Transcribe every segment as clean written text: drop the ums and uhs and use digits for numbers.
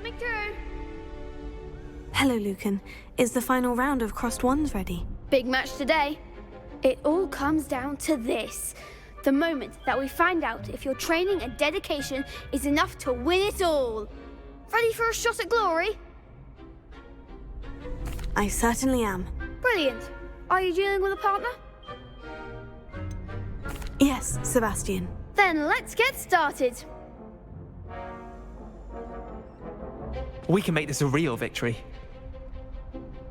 Coming through. Hello, Lucan. Is the final round of Crossed Wands ready? Big match today. It all comes down to this. The moment that we find out if your training and dedication is enough to win it all. Ready for a shot at glory? I certainly am. Brilliant. Are you dealing with a partner? Yes, Sebastian. Then let's get started. We can make this a real victory.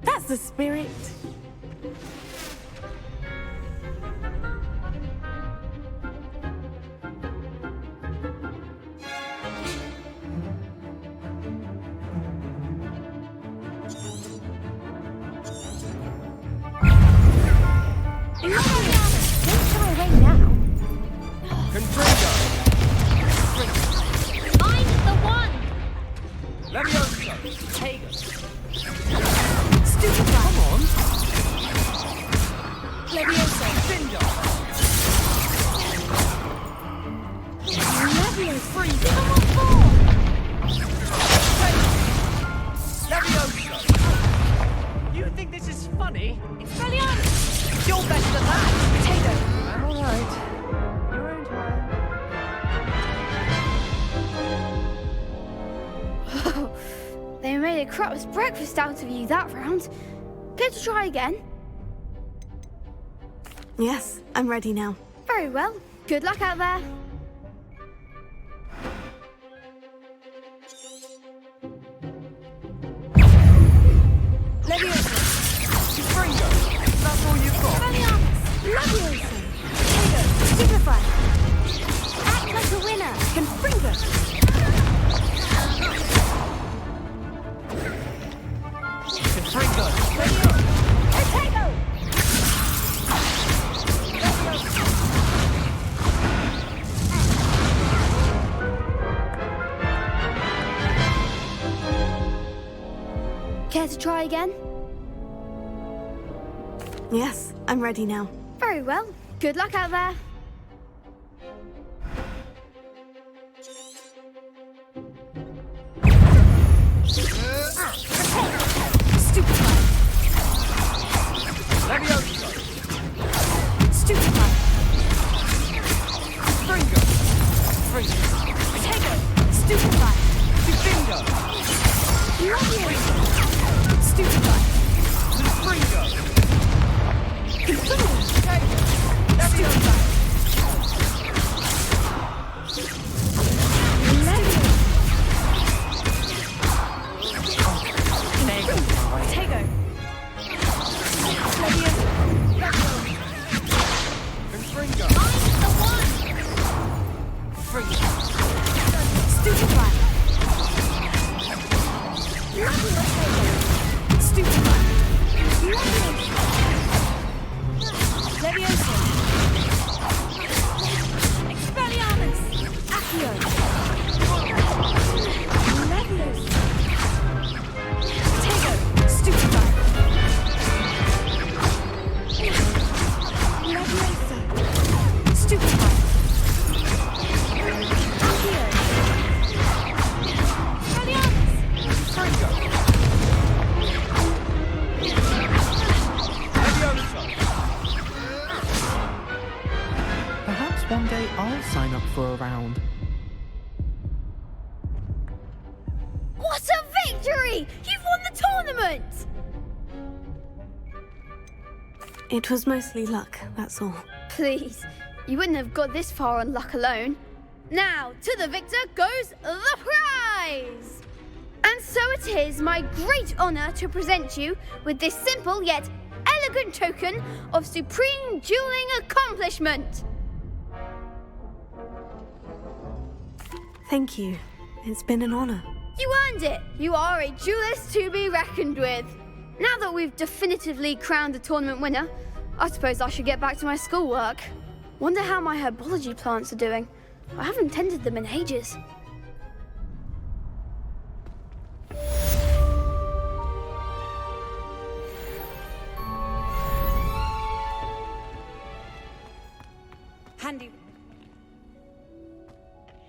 That's the spirit. You think this is funny? It's brilliant! You're better than that! Potato! I'm alright. Your own time. They made a crap's breakfast out of you that round. Care to try again? Yes, I'm ready now. Very well. Good luck out there. That's all you've got? Leviosa! Potato! Stupefy! Act like a winner! Confringo! Confringo! Potato! Care to try again? Yes, I'm ready now. Very well. Good luck out there. Stupefy! Leviosa! Stupefy! Confringo! Potato! Stupefy! Confringo! Leviosa! Stupefy! Confringo! One day I'll sign up for a round. What a victory! You've won the tournament! It was mostly luck, that's all. Please, you wouldn't have got this far on luck alone. Now, to the victor goes the prize! And so it is my great honor to present you with this simple yet elegant token of supreme dueling accomplishment. Thank you. It's been an honor. You earned it. You are a duelist to be reckoned with. Now that we've definitively crowned the tournament winner, I suppose I should get back to my schoolwork. Wonder how my herbology plants are doing. I haven't tended them in ages. Handy.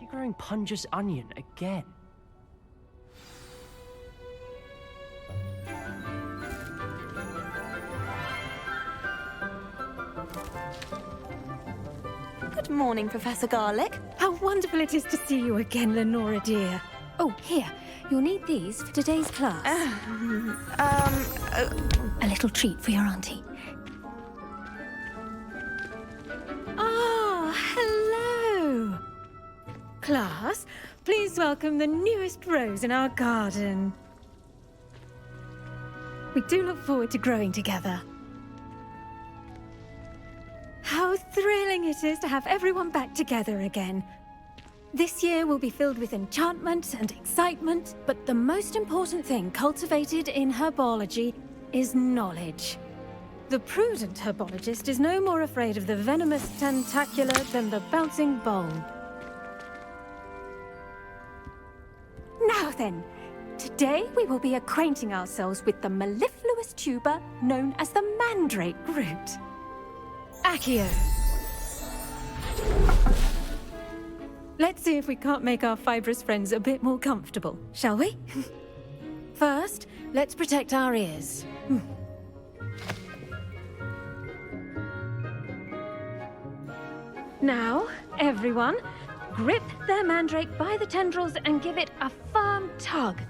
You're growing Punja's onion again. Good morning, Professor Garlic. How wonderful it is to see you again, Lenora dear. Oh, here. You'll need these for today's class. A little treat for your auntie. Ah, hello. Class, please welcome the newest rose in our garden. We do look forward to growing together. How thrilling it is to have everyone back together again. This year will be filled with enchantment and excitement, but the most important thing cultivated in herbology is knowledge. The prudent herbologist is no more afraid of the venomous tentacula than the bouncing bowl. Now then, today we will be acquainting ourselves with the mellifluous tuber known as the mandrake root. Accio. Let's see if we can't make our fibrous friends a bit more comfortable, shall we? First, let's protect our ears. Now, everyone, grip their mandrake by the tendrils and give it a firm tug.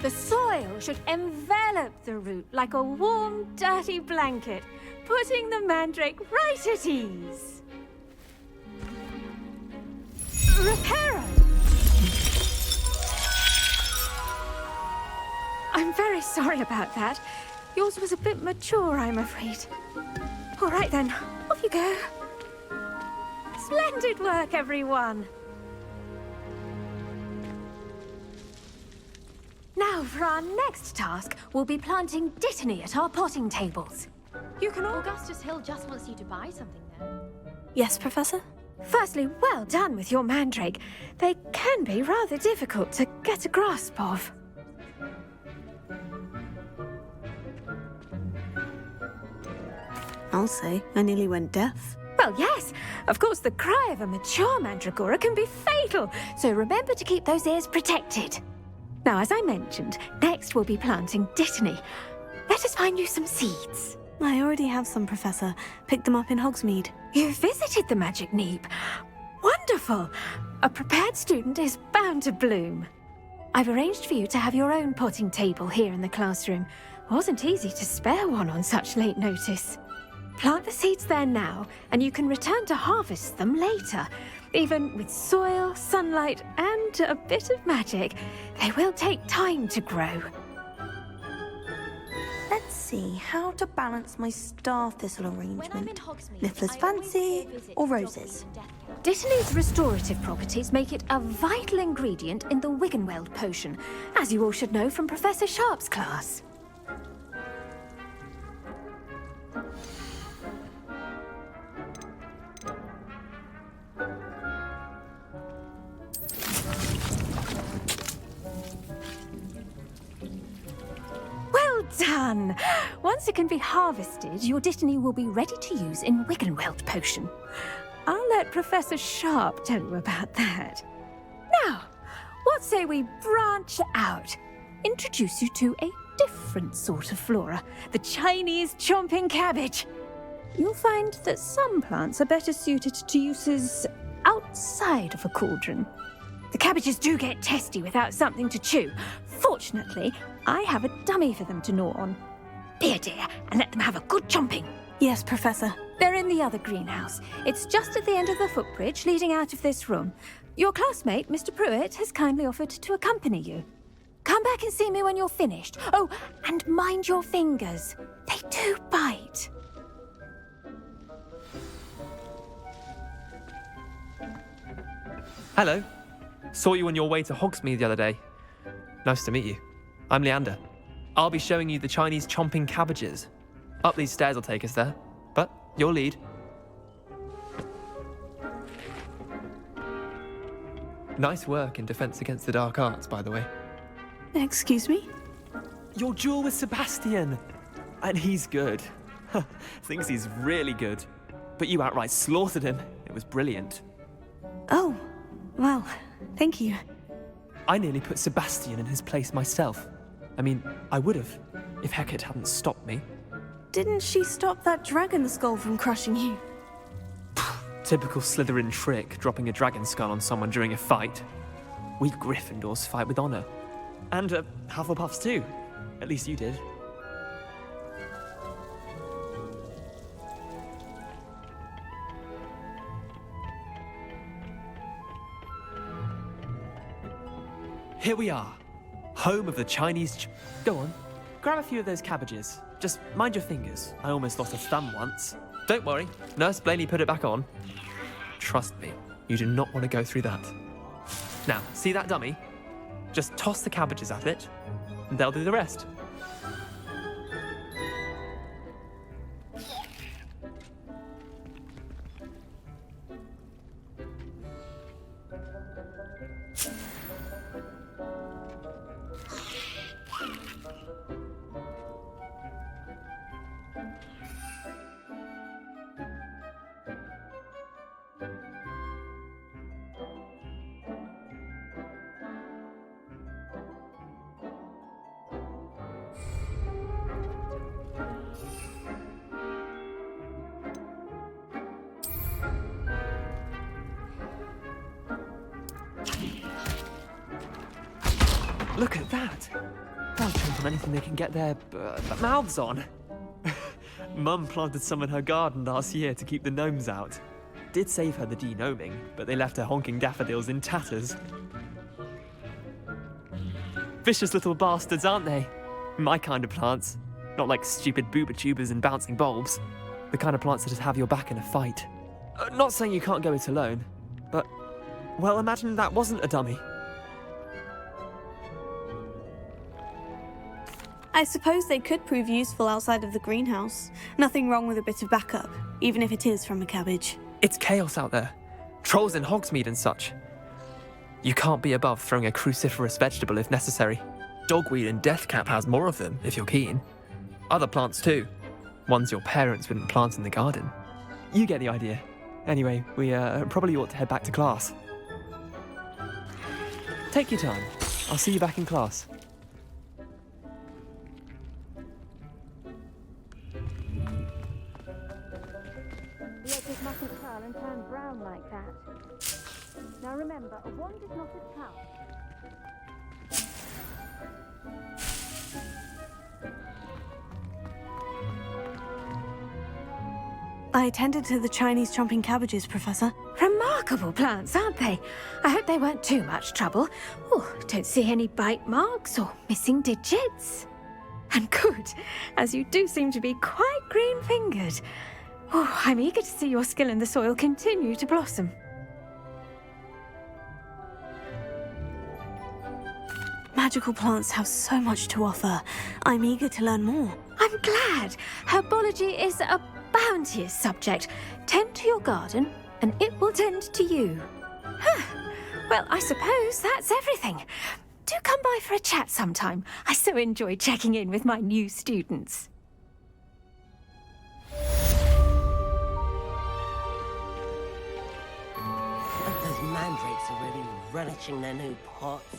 The soil should envelop the root like a warm, dirty blanket, putting the mandrake right at ease. Reparo! I'm very sorry about that. Yours was a bit mature, I'm afraid. All right then, off you go. Splendid work, everyone. Now, for our next task, we'll be planting dittany at our potting tables. You can all... Augustus Hill just wants you to buy something there. Yes, Professor? Firstly, well done with your mandrake. They can be rather difficult to get a grasp of. I'll say, I nearly went deaf. Well, yes. Of course, the cry of a mature mandragora can be fatal, so remember to keep those ears protected. Now, as I mentioned, next we'll be planting dittany. Let us find you some seeds. I already have some, Professor. Picked them up in Hogsmeade. You visited the Magic Neep. Wonderful! A prepared student is bound to bloom. I've arranged for you to have your own potting table here in the classroom. Wasn't easy to spare one on such late notice. Plant the seeds there now, and you can return to harvest them later. Even with soil, sunlight, and a bit of magic, they will take time to grow. Let's see how to balance my star thistle When I'm in arrangement. Hogsmeade, Niffler's I always fancy pay a visit or to roses? Joggles and Death Camp. Dittany's restorative properties make it a vital ingredient in the Wiggenweld potion, as you all should know from Professor Sharp's class. Well done! Once it can be harvested, your dittany will be ready to use in Wiggenweld potion. I'll let Professor Sharp tell you about that. Now, what say we branch out? Introduce you to a different sort of flora, the Chinese chomping cabbage. You'll find that some plants are better suited to uses outside of a cauldron. The cabbages do get testy without something to chew. Fortunately, I have a dummy for them to gnaw on. Be dear, and let them have a good chomping. Yes, Professor. They're in the other greenhouse. It's just at the end of the footbridge leading out of this room. Your classmate, Mr. Pruitt, has kindly offered to accompany you. Come back and see me when you're finished. Oh, and mind your fingers. They do bite. Hello. Saw you on your way to Hogsmeade the other day. Nice to meet you. I'm Leander. I'll be showing you the Chinese chomping cabbages. Up these stairs will take us there, but your lead. Nice work in Defense Against the Dark Arts, by the way. Excuse me? Your duel with Sebastian! And he's good. Thinks he's really good. But you outright slaughtered him. It was brilliant. Oh, well, thank you. I nearly put Sebastian in his place myself. I mean, I would have, if Hecate hadn't stopped me. Didn't she stop that dragon skull from crushing you? Typical Slytherin trick, dropping a dragon skull on someone during a fight. We Gryffindors fight with honor. And Hufflepuffs too. At least you did. Here we are, home of the Chinese Go on, grab a few of those cabbages. Just mind your fingers. I almost lost a thumb once. Don't worry, Nurse Blaney put it back on. Trust me, you do not want to go through that. Now, see that dummy? Just toss the cabbages at it, and they'll do the rest. Look at that! They'll jump on anything they can get their mouths on. Mum planted some in her garden last year to keep the gnomes out. Did save her the de-gnoming, but they left her honking daffodils in tatters. Vicious little bastards, aren't they? My kind of plants. Not like stupid booba tubers and bouncing bulbs. The kind of plants that just have your back in a fight. Not saying you can't go it alone, but, well, imagine that wasn't a dummy. I suppose they could prove useful outside of the greenhouse. Nothing wrong with a bit of backup, even if it is from a cabbage. It's chaos out there. Trolls in Hogsmeade and such. You can't be above throwing a cruciferous vegetable if necessary. Dogweed and deathcap has more of them, if you're keen. Other plants too. Ones your parents wouldn't plant in the garden. You get the idea. Anyway, we probably ought to head back to class. Take your time. I'll see you back in class. The edges mustn't curl and turn brown like that. Now remember, a wand is not a towel. I tended to the Chinese chomping cabbages, Professor. Remarkable plants, aren't they? I hope they weren't too much trouble. Oh, don't see any bite marks or missing digits. And good, as you do seem to be quite green-fingered. Oh, I'm eager to see your skill in the soil continue to blossom. Magical plants have so much to offer. I'm eager to learn more. I'm glad. Herbology is a bounteous subject. Tend to your garden, and it will tend to you. Well, I suppose that's everything. Do come by for a chat sometime. I so enjoy checking in with my new students. Those mandrakes are really relishing their new pots.